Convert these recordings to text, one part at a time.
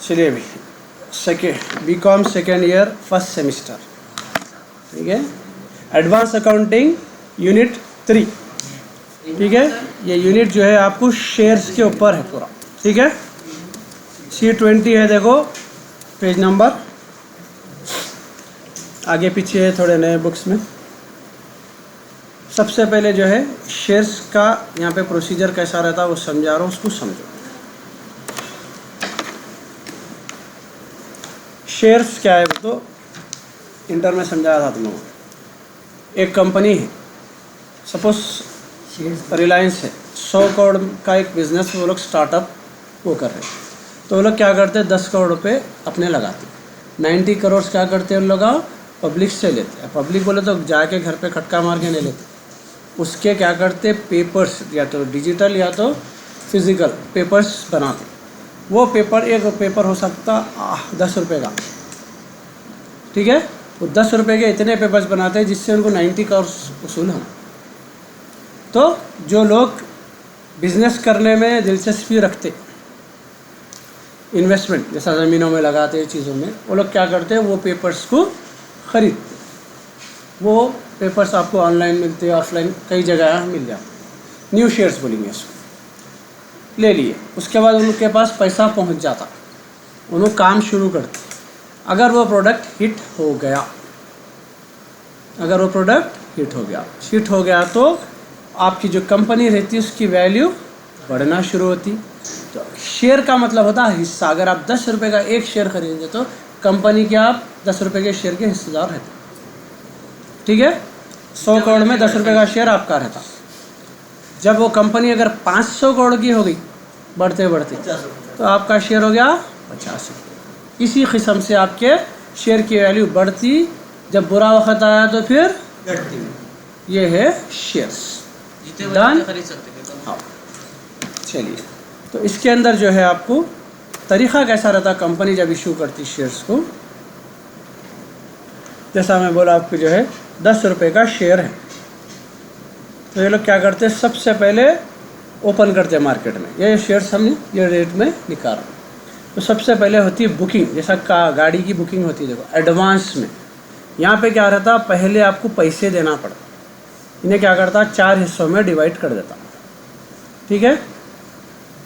चलिए अभी BCom second year first semester, ठीक है, एडवांस अकाउंटिंग यूनिट 3, ठीक है। ये यूनिट जो है आपको शेयर्स के ऊपर है पूरा, ठीक है। C20 है, देखो पेज नंबर आगे पीछे है थोड़े नए बुक्स में। सबसे पहले जो है शेयर्स का यहाँ पे प्रोसीजर कैसा रहता है वो समझा रहा हूँ, उसको समझो। शेयर्स क्या है वो तो इंटर में समझाया था तुम लोगों को। एक कंपनी है, सपोज रिलायंस है, 100 करोड़ का एक बिजनेस वो लोग स्टार्टअप वो कर रहे हैं, तो वो लोग क्या करते हैं 10 करोड़ रुपये अपने लगाते हैं, 90 करोड़ क्या करते हैं उन लोग पब्लिक से लेते हैं। पब्लिक बोले तो जाके घर पे खटका मार के नहीं लेते, उसके क्या करते पेपर्स, या तो डिजिटल या तो फिज़िकल पेपर्स बनाते। वो पेपर, एक पेपर हो सकता 10 रुपये का, ठीक है। वो 10 रुपये के इतने पेपर्स बनाते हैं जिससे उनको 90 करोड़ वसूल हो। तो जो लोग बिजनेस करने में दिलचस्पी रखते, इन्वेस्टमेंट जैसा ज़मीनों में लगाते चीज़ों में, वो लोग क्या करते हैं वो पेपर्स को ख़रीदते। वो पेपर्स आपको ऑनलाइन मिलते हैं, ऑफलाइन कई जगह मिल जाते। न्यू शेयर्स बोलेंगे इसको। ले लिए, उसके बाद उनके पास पैसा पहुंच जाता, उन्होंने काम शुरू करते। अगर वो प्रोडक्ट हिट हो गया, हिट हो गया तो आपकी जो कंपनी रहती है उसकी वैल्यू बढ़ना शुरू होती। तो शेयर का मतलब होता है हिस्सा। अगर आप 10 रुपये का एक शेयर खरीदेंगे तो कंपनी के आप 10 रुपये के शेयर के हिस्सेदार रहते, ठीक है। 100 करोड़ में 10 रुपये का शेयर आपका रहता। जब वो कंपनी अगर 500 करोड़ की हो गई बढ़ते बढ़ते, तो आपका शेयर हो गया 50 रुपये। इसी किस्म से आपके शेयर की वैल्यू बढ़ती, जब बुरा वक्त आया तो फिर घटती। ये है शेयर्स। डन। हाँ, चलिए, तो इसके अंदर जो है आपको तरीक़ा कैसा रहता, कंपनी जब इशू करती शेयर्स को, जैसा मैं बोला आपको जो है 10 रुपये का शेयर है, तो ये लोग क्या करते हैं सबसे पहले ओपन करते हैं मार्केट में। ये शेयर्स हम ये रेट में निकाल रहे हैं। तो सबसे पहले होती है बुकिंग, जैसा गाड़ी की बुकिंग होती है, देखो एडवांस में। यहाँ पे क्या रहता, पहले आपको पैसे देना पड़ता। इन्हें क्या करता 4 हिस्सों में डिवाइड कर देता, ठीक है।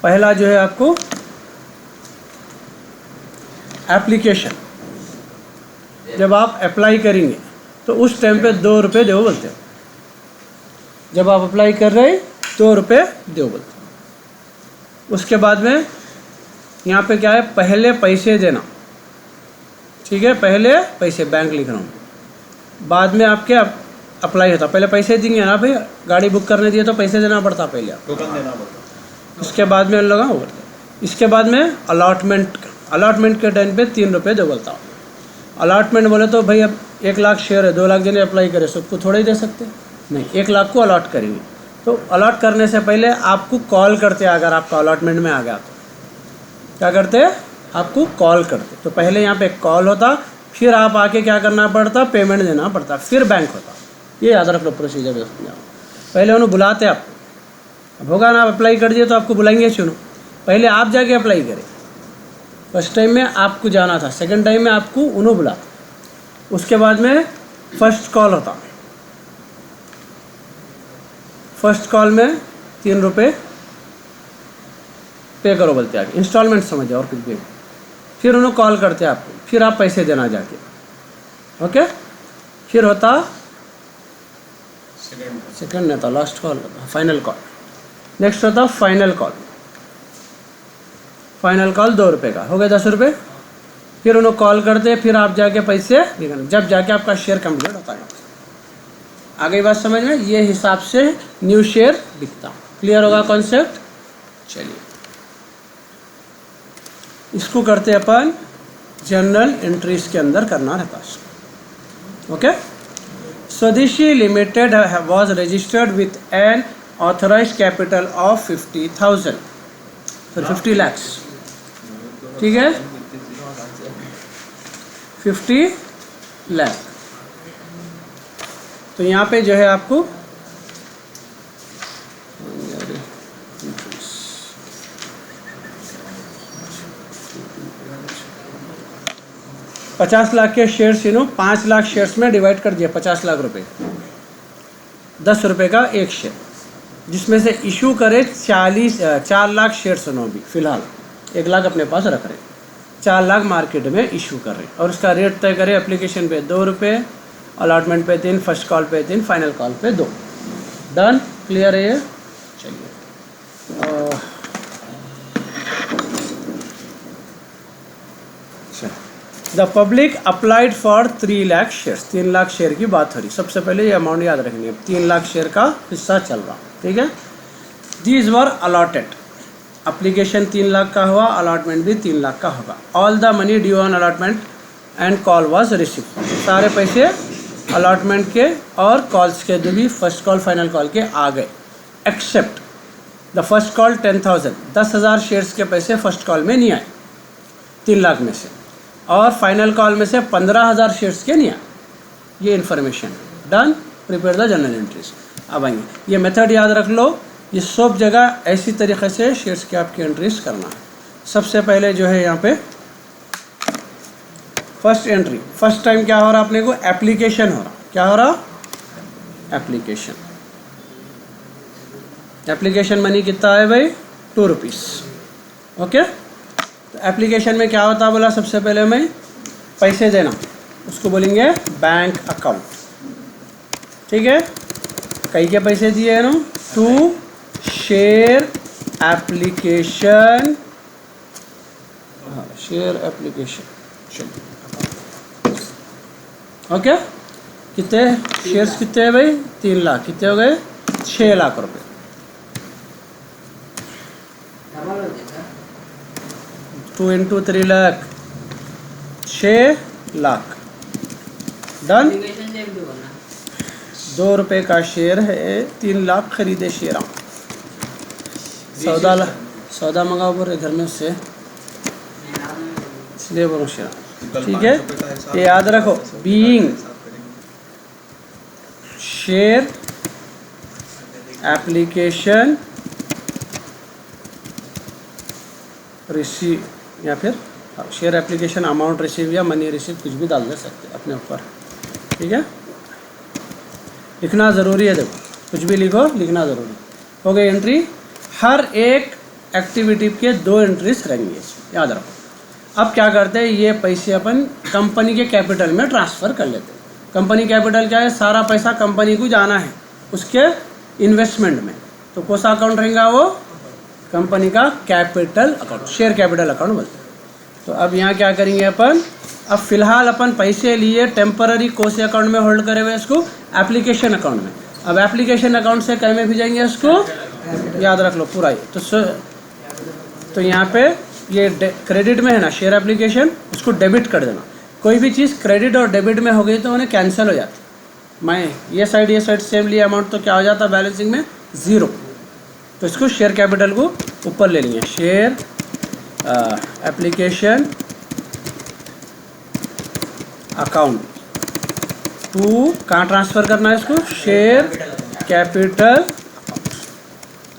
पहला जो है आपको एप्लीकेशन, जब आप अप्लाई करेंगे तो उस टाइम पे 2 रुपये दो बोलते हो। जब आप अप्लाई कर रहे 2 रुपये दो बोलते हो। उसके बाद में यहाँ पे क्या है, पहले पैसे देना, ठीक है। पहले पैसे, बैंक लिख रहा हूँ, बाद में आपके अप्लाई होता। पहले पैसे देंगे ना भाई, गाड़ी बुक करने दिए तो पैसे देना पड़ता, पहले टोकन देना पड़ता। उसके बाद में लगा वो करते। इसके बाद में अलॉटमेंट के टाइम पे 3 रुपये दो बोलता हूँ। अलॉटमेंट बोले तो भाई अब 1 लाख शेयर है, 2 लाख देने अप्लाई करे, सबको थोड़े ही दे सकते नहीं, 1 लाख को अलॉट करेंगे। तो अलॉट करने से पहले आपको कॉल करते हैं, अगर आपका अलॉटमेंट में आ गया तो क्या करते, आपको कॉल करते। तो पहले यहाँ पे कॉल होता, फिर आप आके क्या करना पड़ता, पेमेंट देना पड़ता, फिर बैंक होता। ये याद रख लो प्रोसीजर। पहले उन्हें बुलाते आपको, अब होगा ना, आप अप्लाई कर दिए तो आपको बुलाएंगे, सुनो पहले आप जाके अप्लाई करें। फर्स्ट टाइम में आपको जाना था, सेकंड टाइम में आपको उन्होंने बुला। उसके बाद में फर्स्ट कॉल होता। फर्स्ट कॉल में 3 रुपये पे करो बोलते आगे, इंस्टॉलमेंट समझ और कुछ भी। फिर उन्होंने कॉल करते आपको, फिर आप पैसे देना जाके, ओके। फिर होता सेकंड नहीं था, लास्ट कॉल होता फाइनल कॉल। नेक्स्ट होता फाइनल कॉल। फाइनल कॉल 2 रुपये का, हो गए 10 रुपये। फिर उन्होंने कॉल करते, फिर आप जाके पैसे निकालना, जब जाके आपका शेयर कंप्लीट होता है। आगे बात समझ में, ये हिसाब से न्यू शेयर बिकता। क्लियर होगा कॉन्सेप्ट। चलिए, इसको करते अपन जनरल एंट्रीज के अंदर करना रहता है, ओके। स्वदेशी limited was registered with an authorised capital of 50,000, फिर 50 lakhs, ठीक है, 50 लाख। तो यहाँ पे जो है आपको 50 लाख के शेयर्स 5 लाख शेयर्स में डिवाइड कर दिया, 50 लाख रुपए, 10 रुपये का एक शेयर, जिसमें से इशू करे 4 लाख शेयर्स भी फिलहाल 1 लाख अपने पास रख रहे, 4 लाख मार्केट में इशू कर रहे, और उसका रेट तय करे एप्लीकेशन पे 2 रुपये, अलॉटमेंट पे 3, फर्स्ट कॉल पे 3, फाइनल कॉल पे 2। डन, क्लियर है ये? चलिए the public applied for 3 lakh shares, 3 lakh share की बात हो रही। सबसे पहले ये अमाउंट याद रखनी है, 3 लाख शेयर का हिस्सा चल रहा, ठीक है। These were allotted, application 3 lakh का हुआ, अलॉटमेंट भी 3 लाख का होगा। All the money due on allotment and call was receive, सारे पैसे अलॉटमेंट के और कॉल्स के जो भी फर्स्ट कॉल फाइनल कॉल के आ गए, except the first call 10,000, 10,000 shares के पैसे फर्स्ट कॉल में नहीं आए 3 लाख में से, और फाइनल कॉल में से 15,000 शेयर्स के नहीं आए। ये information done, prepare the journal entries. अब आएंगे, ये मेथड याद रख लो, ये सब जगह ऐसी तरीके से शेयर्स की आपकी एंट्रीज करना है। सबसे पहले जो है यहाँ पे फर्स्ट एंट्री, फर्स्ट टाइम क्या हो रहा अपने को, एप्लीकेशन हो रहा, क्या हो रहा, एप्लीकेशन। एप्लीकेशन मनी कितना है भाई, 2 रुपीज़, ओके। तो एप्लीकेशन में क्या होता है बोला, सबसे पहले मैं पैसे देना, उसको बोलेंगे बैंक अकाउंट, ठीक है। कई के पैसे दिए है ना, to share application, share application, okay. कितने शेयर्स कितने हैं भाई, 3 लाख, कितने हो गए, 6 लाख रुपए। 2 into 3 लाख, 6 लाख, डन। 2 रुपये का शेयर है, 3 लाख खरीदे शेयर। सौदा मंगाओ बोल रहे घर में उससे, इसलिए बोलो शेयर, ठीक है। ये याद रखो, बीइंग शेयर एप्लीकेशन रिसीव, या फिर शेयर एप्लीकेशन अमाउंट रिसीव या मनी रिसीव, कुछ भी डाल दे सकते अपने ऊपर, ठीक है। लिखना ज़रूरी है, देखो कुछ भी लिखो, लिखना ज़रूरी हो गई। एंट्री, हर एक एक्टिविटी के 2 एंट्रीज रहेंगे, याद रखो। अब क्या करते हैं, ये पैसे अपन कंपनी के कैपिटल में ट्रांसफ़र कर लेते हैं। कंपनी कैपिटल क्या है, सारा पैसा कंपनी को जाना है उसके इन्वेस्टमेंट में, तो कौन सा अकाउंट रहेगा वो, कंपनी का capital account, share capital account बोलते हैं। तो अब यहाँ क्या करेंगे अपन, अब फिलहाल अपन पैसे लिए टेम्पररी कौन से अकाउंट में होल्ड करे हुए, इसको एप्लीकेशन अकाउंट में। अब एप्लीकेशन अकाउंट से कहीं में भेजेंगे इसको, याद रख लो पूरा ये। तो यहाँ पे ये क्रेडिट में है ना शेयर एप्लीकेशन, उसको डेबिट कर देना। कोई भी चीज़ क्रेडिट और डेबिट में हो गई तो उन्हें कैंसिल हो जाती। मैं ये साइड सेम लिया अमाउंट, तो क्या हो जाता बैलेंसिंग में 0। तो इसको शेयर कैपिटल को ऊपर ले लेंगे, शेयर एप्लीकेशन अकाउंट टू, कहाँ ट्रांसफ़र करना है इसको, शेयर कैपिटल,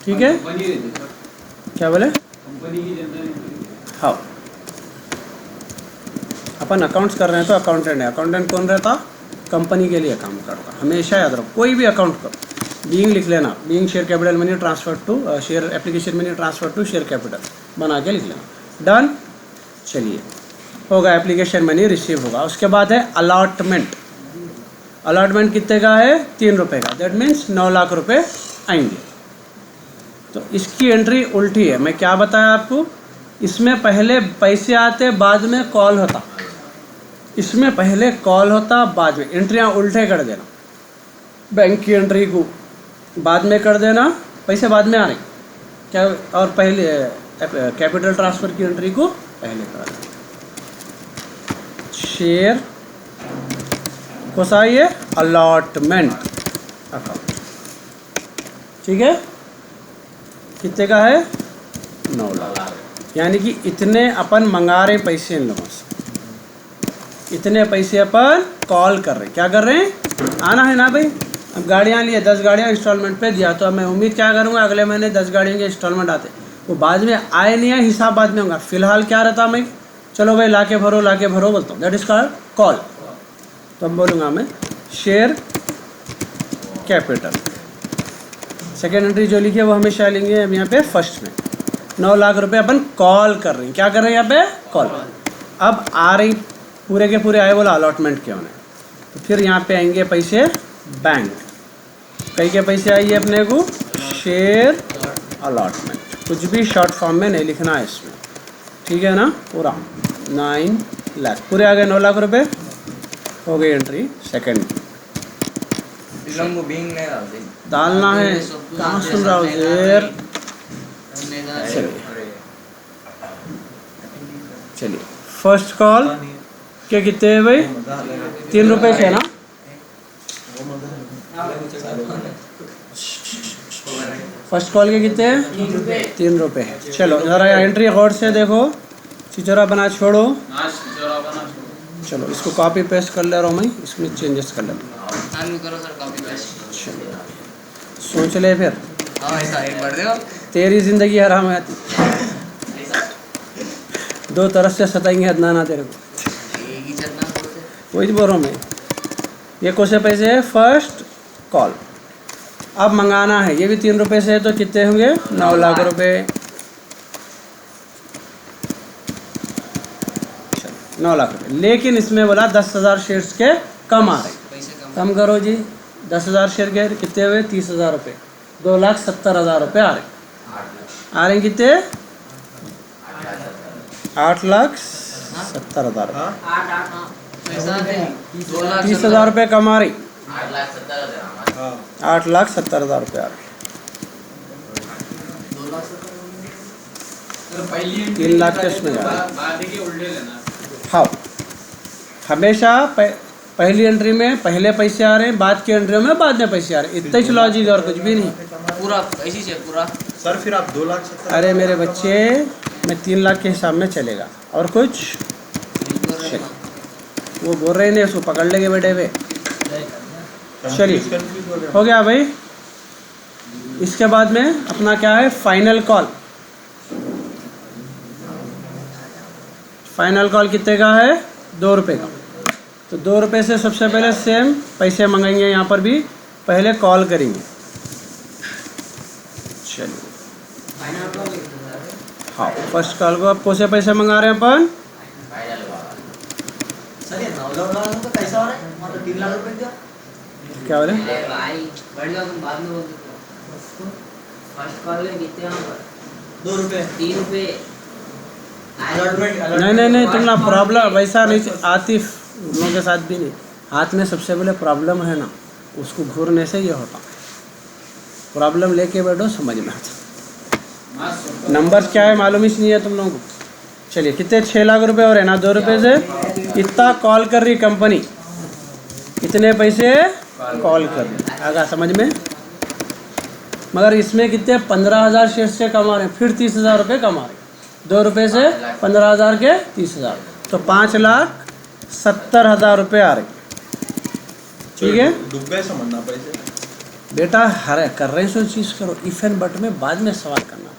ठीक है। क्या बोले, हाँ अपन अकाउंट्स कर रहे हैं तो अकाउंटेंट है, अकाउंटेंट कौन रहता, कंपनी के लिए काम करता, हमेशा याद रखो। कोई भी अकाउंट करो, बीइंग लिख लेना, being share capital money transfer to share application money transfer to share capital बना के लिख लेना, डन। चलिए होगा, एप्लीकेशन मनी रिसीव होगा। उसके बाद है अलॉटमेंट। अलॉटमेंट कितने का है, 3 रुपये का, दैट मीन्स 9 लाख रुपए आएंगे। तो इसकी एंट्री उल्टी है, मैं क्या बताया आपको, इसमें पहले पैसे आते बाद में कॉल होता, इसमें पहले कॉल होता बाद में, एंट्रियाँ उल्टे कर देना। बैंक की एंट्री को बाद में कर देना, पैसे बाद में आ रहे क्या, और पहले कैपिटल ट्रांसफ़र की एंट्री को पहले कर देना। शेयर को सा ये अलॉटमेंट अकाउंट, ठीक है। कितने का है, 9 लाख, यानी कि इतने अपन मंगा रहे पैसे इन लोगों से, इतने पैसे अपन कॉल कर रहे, क्या कर रहे हैं, आना है ना भाई। अब गाड़ियाँ लिए, 10 गाड़ियाँ इंस्टॉलमेंट पे दिया, तो अब मैं उम्मीद क्या करूँगा, अगले महीने 10 गाड़ियों के इंस्टॉलमेंट आते, वो बाद में आए नहीं आए हिसाब बाद में होगा। फिलहाल क्या रहता, मैं चलो भाई ला के भरो बोलता हूँ, दैट इज कॉल्ड कॉल। तो अब बोलूँगा मैं शेयर कैपिटल। सेकेंड एंट्री जो लिखी है वो हमेशा लेंगे हम यहाँ पे फर्स्ट में। 9 लाख रुपए अपन कॉल कर रहे हैं, क्या कर रहे हैं यहाँ पे, कॉल। अब आ रही पूरे के पूरे आए बोला अलॉटमेंट के होने, तो फिर यहाँ पे आएंगे पैसे बैंक। कई के पैसे आइए अपने को शेयर अलॉटमेंट, कुछ भी शॉर्ट फॉर्म में नहीं लिखना है इसमें, ठीक है ना। पूरा 9 लाख पूरे आ गए, 9 लाख रुपए हो गई एंट्री सेकेंड। डालना है, कहाँ सुन रहा हूँ शेर। चलिए फर्स्ट कॉल के कितने हैं भाई, 3 रुपए से ना। फर्स्ट कॉल के कितने हैं, 3 रुपए है। चलो ज़रा एंट्री गौर से देखो, चिचोरा बना छोड़ो। चलो इसको कॉपी पेस्ट कर ले रहा हूँ मैं, इसमें चेंजेस कर ले। चलो सोच ले फिर, तेरी जिंदगी हराम है, 2 तरफ से सताएंगे अदनाना तेरे को, वही बोल रहा हूँ मैं। ये कौन से पैसे है, फर्स्ट कॉल। अब मंगाना है, ये भी 3 रुपए से है, तो कितने होंगे, 9 लाख रुपए। 9 लाख रुपए, लेकिन इसमें बोला 10,000 शेयर्स के कम आ रहे। कम करो जी, 10,000 शेयर के कितने हुए, 30,000 रुपये, 2,70,000 रुपये आ रहे कितने, 8,70,000 रुपये। 30,000 रुपये कमा रही, 8,70,000 रुपये आ रहे। 3 लाख के उसमें जा रहे। हाँ, हमेशा पहली एंट्री में पहले पैसे आ रहे हैं, बाद की एंट्री में बाद में पैसे आ रहे हैं, इतना ही लॉजिक और कुछ भी नहीं। पूरा ऐसी से पूरा सर फिर आप 2,70,000। अरे मेरे बच्चे, मैं 3 लाख के हिसाब में चलेगा और कुछ वो बोल रहे नहीं, उसको पकड़ लेंगे बेटे वे। चलिए हो गया भाई। इसके बाद में अपना क्या है, फाइनल कॉल। फाइनल कॉल कितने का है, 2 रुपये का। तो 2 रुपये से सबसे पहले सेम पैसे मंगाएंगे, यहाँ पर भी पहले कॉल करेंगे। चलिए हाँ, फर्स्ट कॉल को अब कौन से पैसे मंगा रहे हैं अपन, क्या बोले, नहीं तुम ना प्रॉब्लम वैसा नहीं, आतिफ उन लोगों के साथ भी नहीं। हाथ में सबसे पहले प्रॉब्लम है ना, उसको घूरने से ये होता। प्रॉब्लम लेके बैठो, समझ में आता। नंबर्स क्या है मालूम ही नहीं है तुम लोगों को। चलिए कितने, 6 लाख रुपए हो रहे ना, 2 रुपये से इतना कॉल कर रही कंपनी, इतने पैसे कॉल कर रही, आगा समझ में। मगर इसमें कितने, 15,000 शेयर से कमा रहे हैं, फिर 30,000 रुपये कमा रहे हैं। 2 रुपये से 15,000 के 30,000, तो 5,70,000 रुपये आ रहे। ठीक है, डूब गए समझना पैसे बेटा, हर कर रहे हैं सो चीज़ करो, इफ एंड बट में बाद में सवाल करना,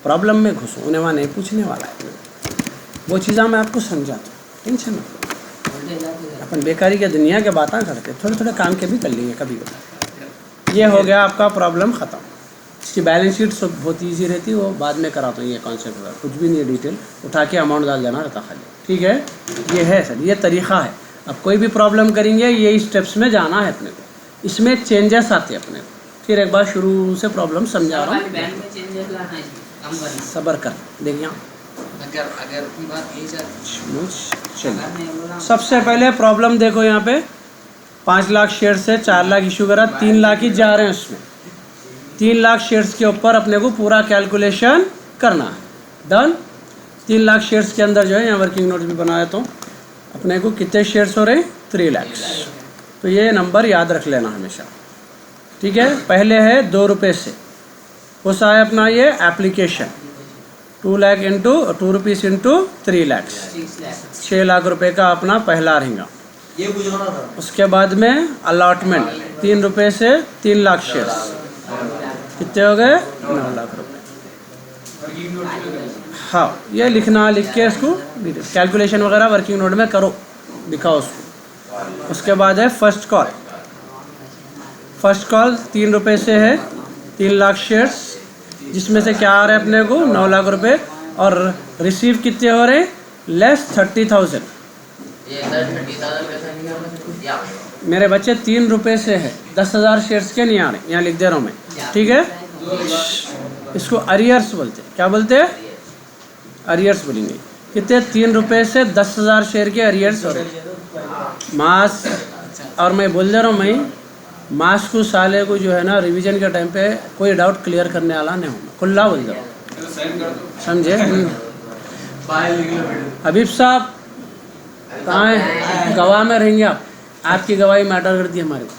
प्रॉब्लम में घुसो, उन्हें वहाँ नहीं पूछने वाला है। वो चीज़ें मैं आपको समझाता हूँ, टेंशन मत लो। अपन बेकारी के दुनिया के बातें करते, थोड़े थोड़े काम के भी कर लेंगे कभी कभी। ये हो गया आपका प्रॉब्लम ख़त्म। इसकी बैलेंस शीट सब बहुत ईजी रहती है, वो बाद में कराता हूँ। ये कॉन्सेप्ट कुछ भी नहीं है, डिटेल उठा के अमाउंट डाल देना रहता खाली। ठीक है, ये है सर, ये तरीक़ा है। अब कोई भी प्रॉब्लम करेंगे, यही स्टेप्स में जाना है अपने को, इसमें चेंजेस आते हैं अपने को। फिर एक बार शुरू से प्रॉब्लम समझा रहा हूँ, सब्र कर देखिए। चलिए सबसे पहले प्रॉब्लम देखो, यहाँ पे 5 लाख शेयर से 4 लाख इशू करा, 3 लाख ही जा रहे हैं उसमें। 3 लाख शेयर्स के ऊपर अपने को पूरा कैलकुलेशन करना है। डन। 3 लाख शेयर्स के अंदर जो है, यहाँ वर्किंग नोट भी बनाया, तो अपने को कितने शेयर्स हो रहे हैं, 3 लाख। तो ये नंबर याद रख लेना हमेशा। ठीक है, पहले है 2 रुपये से, उस आए अपना ये application 2 lakh into 2 rupees into 3 lakh, 6 lakh रुपए का अपना पहला रहेगा। उसके बाद में अलॉटमेंट 3 रुपये से 3 लाख शेयर्स, कितने हो गए, 9 लाख रुपए। हाँ, ये लिखना, लिख के इसको कैलकुलेशन वगैरह वर्किंग नोट में करो, दिखाओ उसको। उसके बाद है फर्स्ट कॉल। फर्स्ट कॉल 3 रुपये से है, 3 लाख शेयर्स, जिसमें से क्या आ रहा है अपने को 9 लाख रुपए, और रिसीव कितने हो रहे हैं, लेस 30,000। ये सर 30,000 कैसे निकाल या मेरे बच्चे 3 रुपये से है, 10,000 शेयर्स के नहीं आ रहे, यहाँ लिख दे रहा हूँ मैं, ठीक है। इसको अरियर्स बोलते हैं। क्या बोलते हैं? अरियर्स बोलेंगे। कितने? 3 रुपये से 10,000 शेयर के अरियर्स हो रहे मास। और मैं बोल दे रहा हूँ, मैं मास को साले को जो है ना रिवीजन के टाइम पे कोई डाउट क्लियर करने वाला नहीं हूँ, खुला बोल दे रहा हूँ, समझे? हबीब साहब कहाँ हैं? गवाह में रहेंगे आप, आपकी गवाही मैटर करती है हमारे को,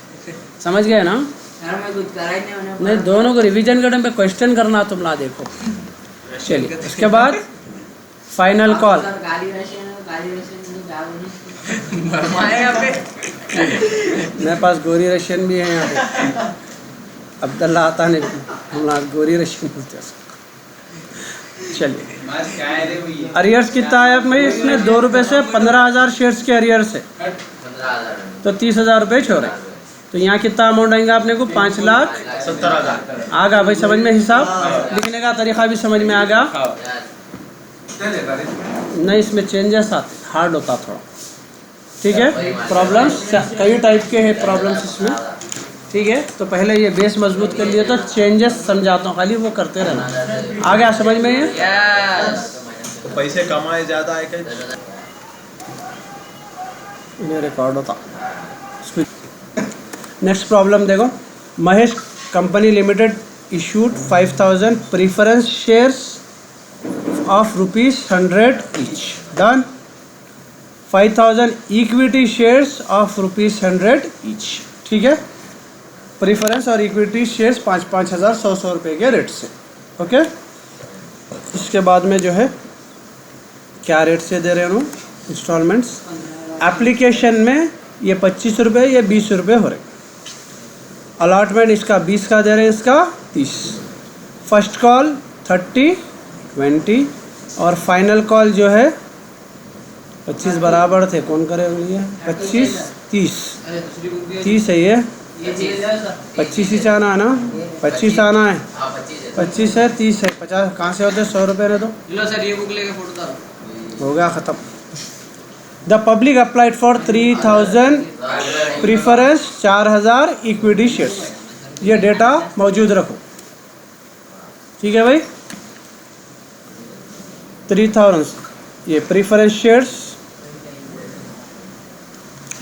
समझ गए ना? मैं कुछ करा ही नहीं। नहीं, दोनों को रिवीजन के टाइम पे क्वेश्चन करना तुम ला देखो। चलिए, उसके बाद फाइनल कॉल। मेरे पास गोरी रशियन भी है यहाँ पे, अब्दुल्ला आता नहीं, हम लोग गोरी रशियन बोलते हैं। चलिए, अरियर्स कितना है में इसमें? 2 रुपये से 15,000 शेयर्स के अरियर्स है, 15,000 तो 30,000 रुपये छोड़े। तो यहाँ कितना अमाउंट आएगा अपने को? 5,70,000 आ गया भाई, समझ में? हिसाब लिखने का तरीका भी समझ में आ गया? नहीं, इसमें चेंजेस आते, हार्ड होता थोड़ा, ठीक है। प्रॉब्लम्स कई टाइप के हैं प्रॉब्लम्स इसमें, ठीक है। तो पहले ये बेस मजबूत कर लिए तो चेंजेस समझाता हूँ, खाली वो करते रहना। आ गया समझ में? ये तो पैसे कमाए ज़्यादा है क्या? इन्हें रिकॉर्ड होता। नेक्स्ट प्रॉब्लम देखो। Mahesh company limited issued 5,000 preference shares of ₹100 each. Done. 5,000 equity shares of ₹100 each, ठीक है। प्रीफरेंस और इक्विटी शेयर्स 5-5 हज़ार 100 रुपये के रेट से, ओके। इसके बाद में जो है क्या रेट से दे रहे हैं इंस्टॉलमेंट्स। एप्लीकेशन में ये 25 रुपये, ये 20 रुपये हो रहे। अलॉटमेंट इसका 20 का दे रहे हैं, इसका 30। फर्स्ट कॉल 30, 20 और फाइनल कॉल जो है 25 बराबर थे, कौन करे लिए 25, 30 30 है ये, 25 ही जाना है ना, 25 आना है, 25 है, 30 है, 50 कहाँ से होते? 100 रुपये ने तो लो सर, ये बुक लेके फोटो डालो, हो गया ख़त्म। The public applied for 3,000 preference, 4,000 equity shares. ये डेटा मौजूद रखो, ठीक है भाई। 3,000 ये प्रीफरेंस शेयर्स,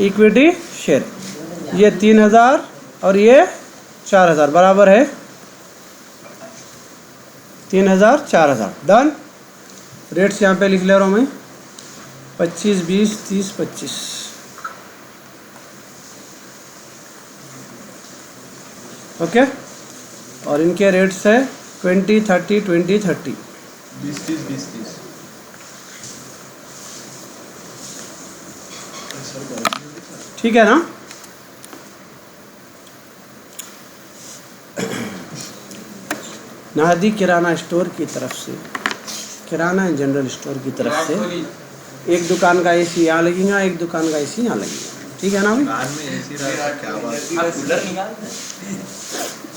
इक्विटी शेयर, ये 3,000 और ये 4,000 बराबर है 3,000, 4,000। डन। रेट्स यहाँ पे लिख ले रहा हूँ मैं, 25, 20, 30, 25, ओके। और इनके रेट्स है 20, 30, 20, 30, 20, 30, 20, 30। ठीक है ना। नाहदी किराना स्टोर की तरफ से, किराना एंड जनरल स्टोर की तरफ से एक दुकान का एसी यहाँ लगेगा, एक दुकान का एसी यहाँ लगेगा, ठीक है ना भाई। कार में एसी रहा क्या बात? कूलर निकाल।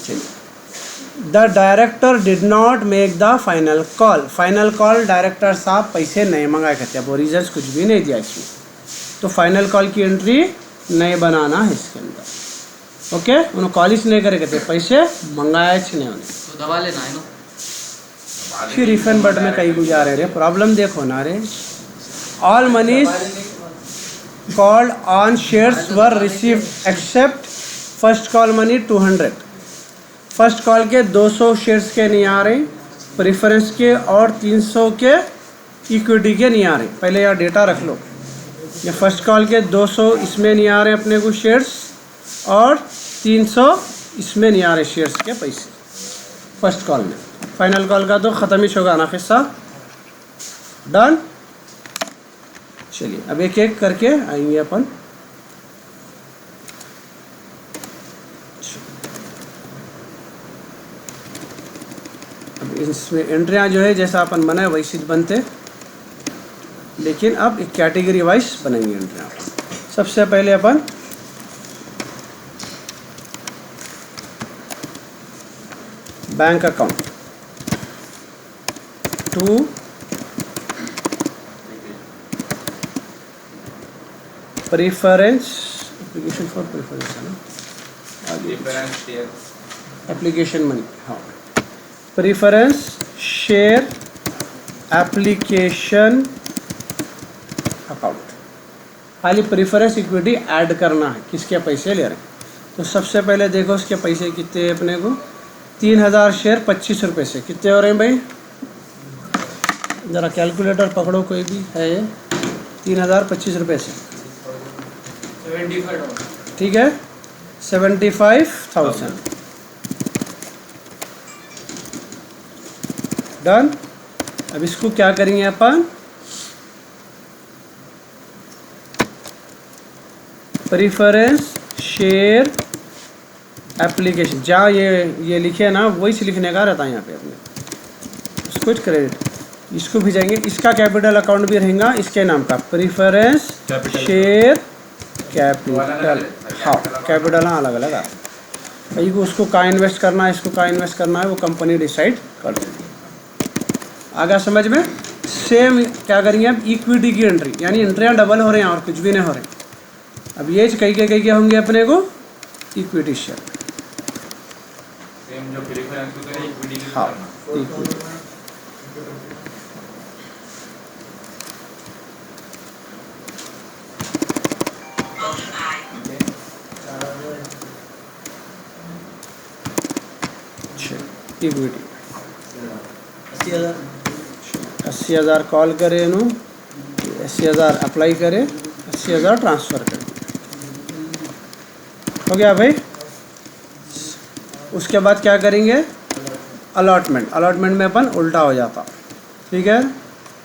चलिए। The director did not make the final call. Final call director साहब पैसे नहीं मंगाए करते, अब वो रीजन्स कुछ भी नहीं दिया इसमें, तो फाइनल कॉल की एंट्री नहीं बनाना है इसके अंदर, ओके। उन्होंने कॉल ही नहीं करे कहते, पैसे मंगाए नहीं उन्हें, तो दबा लेना है ना। फिर रिफंड बट में कहीं गुजारे रे। प्रॉब्लम देखो ना रे। All monies called on shares were received except first call money 200। First call के 200 शेयर्स के नहीं आ रहे, प्रेफरेंस के और 300 के इक्विटी के नहीं आ रहे। पहले यार डेटा रख लो, ये फर्स्ट कॉल के 200 इसमें नहीं आ रहे अपने को शेयर्स, और 300 इसमें नहीं आ रहे शेयर्स के पैसे फर्स्ट कॉल में। फाइनल कॉल का तो ख़त्म ही होगा ना किस्सा। डन। चलिए अब एक एक करके आएंगे अपन। अब इसमें एंट्रियाँ जो है जैसा अपन बनाए वैसे बनते, लेकिन अब एक कैटेगरी वाइज बनेंगे एंट्रियाँ। सबसे पहले अपन bank account to preference application for preference है ना, एप्लीकेशन मनी, हाँ, प्रीफरेंस शेयर एप्लीकेशन अकाउंट। खाली प्रीफरेंस इक्विटी ऐड करना है, किसके पैसे ले रहे हैं। तो सबसे पहले देखो उसके पैसे कितने हैं अपने को, 3000 शेयर 25 रुपये से कितने हो रहे हैं भाई, ज़रा कैलकुलेटर पकड़ो कोई भी है, 3000 25 रुपये से 75 ठीक है, 75,000 डन। अब इसको क्या करेंगे अपन, प्रीफरेंस शेयर एप्लीकेशन, जहाँ ये लिखे ना वही से लिखने का रहता है यहाँ पे अपने, इसको क्रेडिट, इसको भेजेंगे, इसका कैपिटल अकाउंट भी रहेगा इसके नाम का, प्रीफरेंस शेयर कैपिटल, हाँ कैपिटल हाँ अलग अलग भाई को, उसको कहाँ इन्वेस्ट करना है, इसको कहाँ इन्वेस्ट करना है वो कंपनी डिसाइड कर देगी। आगे समझ में, सेम क्या करेंगे अब, इक्विटी की एंट्री, यानी एंट्रियाँ डबल हो रहे हैं और कुछ भी नहीं हो रहे। अब ये कई के होंगे अपने को इक्विटी शेयर, सेम जो प्रेफरेंस को करें इक्विटी की हाँ करना। इक्विटी। इक्विटी 80,000 कॉल करे नो, 80,000 अप्लाई करे, 80,000 ट्रांसफ़र करे, हो गया भाई। उसके बाद क्या करेंगे, अलॉटमेंट, अलॉटमेंट में अपन उल्टा हो जाता, ठीक है।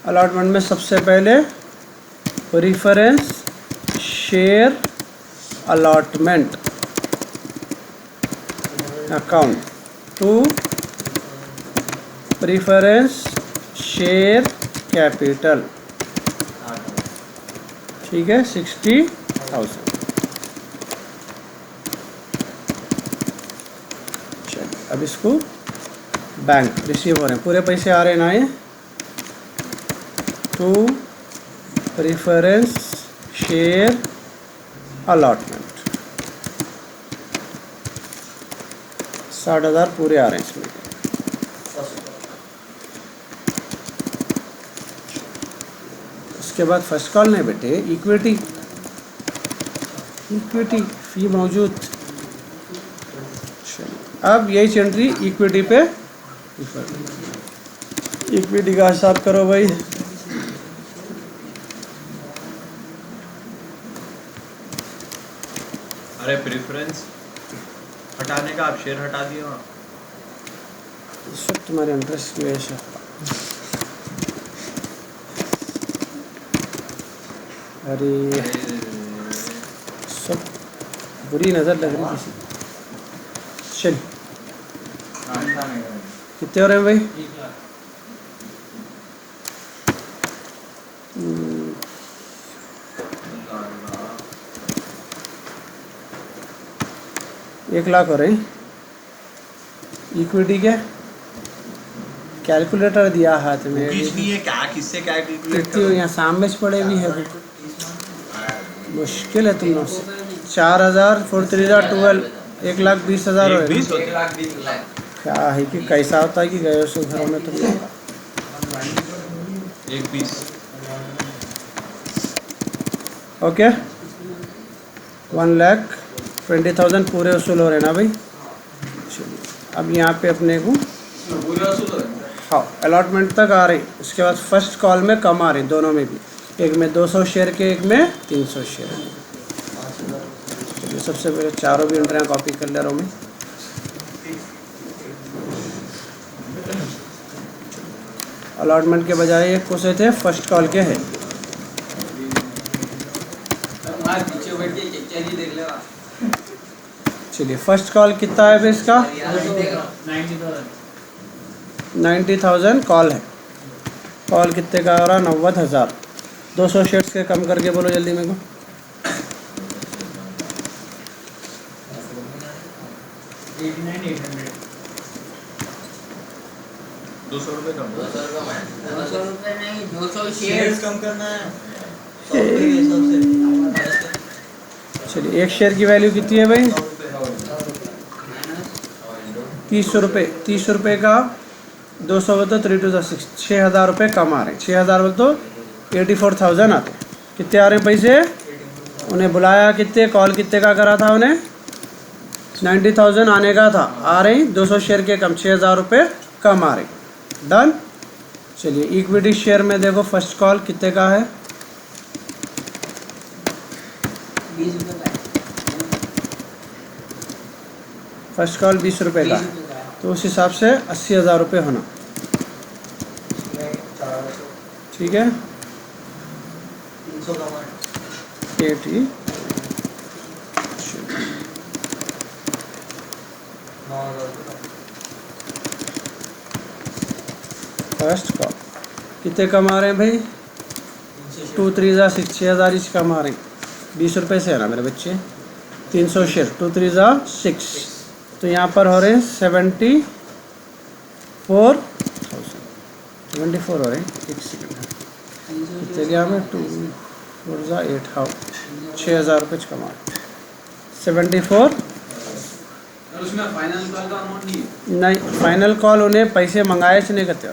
अलॉटमेंट में सबसे पहले preference share allotment account to preference share capital, ठीक है, 60,000। चलिए अब इसको बैंक रिसीव हो रहे हैं, पूरे पैसे आ रहे हैं ना ये, टू प्रीफरेंस शेयर अलॉटमेंट, 60,000 पूरे आ रहे हैं इसमें। उसके बाद फर्स्ट कॉल नहीं बेटे, इक्विटी, इक्विटी फी मौजूद। अब यही एंट्री इक्विटी पे, इक्विटी का हिसाब करो भाई, अरे प्रेफरेंस हटाने का, आप शेयर हटा दिए वहाँ, इस वक्त तुम्हारे इंटरेस्ट की वजह से। अरे सब बुरी नज़र लग रही किसी। चल कितने हो रहे हैं भाई, 1 लाख हो रहे हैं। इक्विटी के कैलकुलेटर दिया हाथ में, कुछ नहीं है क्या, किससे क्या कैलकुलेट कितनी हो, यहाँ सामने पड़े भी है, मुश्किल है तुम लोग से। 4,000 4 3 12, 1,20,000 हो रहे हैं। 1,20,000 क्या है कि कैसा होता है कि गए उस घरों में तुम लोग का, 1,20 ओके, 1,20,000 पूरे वसूल हो रहे हैं ना भाई। चलिए अब यहाँ पे अपने को हाँ अलॉटमेंट तक आ रही, उसके बाद फर्स्ट कॉल में कम आ रही, दोनों में भी, एक में 200 शेयर के, एक में 300 शेयर। चलिए सबसे पहले चारों भी एंट्रियाँ कॉपी कर ले रहा हूँ मैं। अलॉटमेंट के बजाय एक को से थे, फर्स्ट कॉल के है। चलिए फर्स्ट कॉल कितना है भाई इसका, 90,000 कॉल है। कॉल कितने का आ रहा? 90,000। 200 शेयर्स के कम करके बोलो जल्दी मेरे को। 200 रुपये कम 200 रुपये में 200 रुपये नहीं 200 शेयर्स शेयर्स कम करना है 100 रुपये के हिसाब से। चलिए एक शेयर की वैल्यू कितनी है भाई? 300 रुपये। 30 रुपये का 200 बोल तो 3 to 6 6,000 रुपये कम आ रहे हैं। 6,000 बोल तो 84,000 आते हैं। कितने आ रहे हैं पैसे? उन्हें बुलाया कितने, कॉल कितने का करा था उन्हें? 90,000 आने का था, आ रहे हैं 200 शेयर के कम, 6,000 रुपये कम आ रहे। डन। चलिए इक्विटी शेयर में देखो फर्स्ट कॉल कितने का है? 20 रुपये का फर्स्ट कॉल 20 रुपये का है, तो उस हिसाब से 80,000 रुपये होना। ठीक है, 80। फर्स्ट कॉल कितने कमा रहे हैं भाई? 2 3 6 6,000 इस कमा रहे हैं। 20 रुपये से है ना मेरे बच्चे? 300 शेयर 2 3 6, तो यहाँ पर हो रहे हैं 74,000 हो रहे हैं। एक सेकेंड, कितने गया हमें? 2 4 8, हाँ 6,000 रुपये कमा 74। और उसमें फाइनल कॉल का अमाउंट नहीं है। नहीं, फाइनल कॉल उन्हें पैसे मंगाए से नहीं करते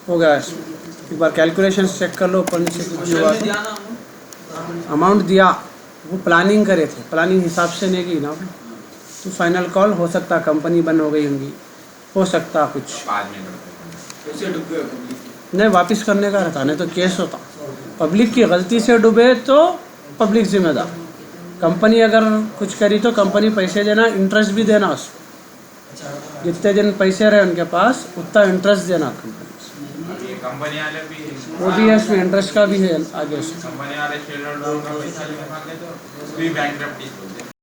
हो गया। एक बार कैलकुलेशन चेक कर लो ऊपर नीचे कितनी हुआ। दिया ना amount? अमाउंट दिया, वो प्लानिंग करे थे, प्लानिंग हिसाब से नहीं की ना। तो फाइनल कॉल हो सकता कंपनी बंद हो गई होंगी, हो सकता कुछ बाद में करते हैं। कैसे डूब गए public? नहीं, वापस करने का रहता, नहीं तो केस होता। पब्लिक की गलती से डूबे तो पब्लिक जिम्मेदार। कंपनी अगर कुछ करी तो कंपनी पैसे देना, इंटरेस्ट भी देना उसको। जितने दिन पैसे रहे उनके पास उतना इंटरेस्ट देना कंपनी। ये कंपनी वाले भी वो भी है इसमें, इंटरेस्ट का भी है आगे उसमें। कंपनी वाले शेयर होल्डर का पैसा लेके भाग गए तो भी बैंकरप्टी